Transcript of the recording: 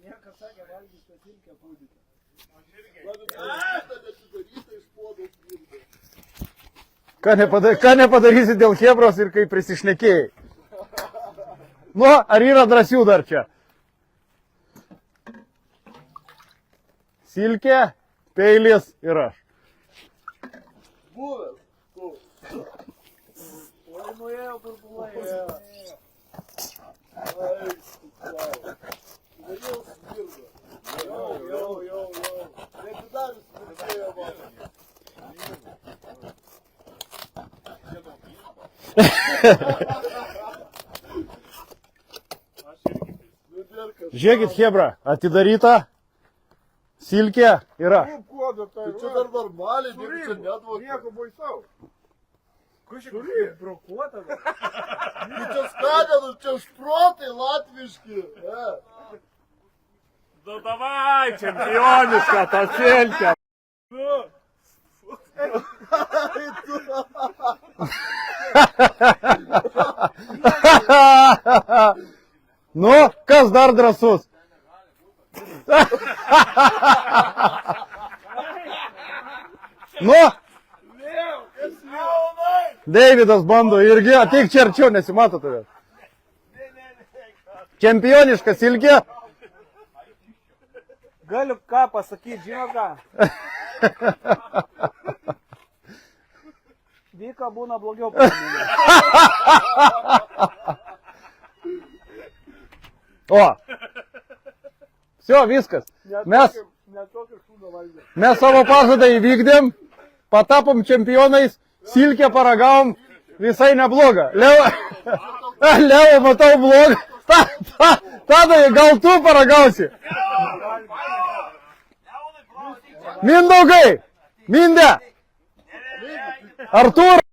Niekas sakė, valgys tą silkę pūdyti. Ką nepadarysi dėl chebros ir kai prisišnekėjai? Nu, ar yra drąsių dar čia? Silkė, peilis ir aš. Buvęs. Oi, nuėjo, kur buvai. Jau. Neatidaris pradėjo man. Žiūrėkit, chebra, atidaryta, silkė ir aš. Tai čia dar normaliai, čia nedvokė. Nieko baisaus. Kažkaip brokuota. Čia skadenus, čia šprotai latviški. Nu, davai, čempioniška ta silkė. Nu, kas dar drąsus? Nu, Deividas bando irgi, ateik čia arčiau, nesimato tavęs. Čempioniška silkė. Galiu ką pasakyti, žino ką? Vyka būna blogiau paminė. O, все, viskas. Mes savo pažadą įvykdėm, patapom čempionais, silkę paragavom, visai nebloga. Leo, matau blogą. Tadai, gal tu paragausi? Mindaugai, Minde, Artūr.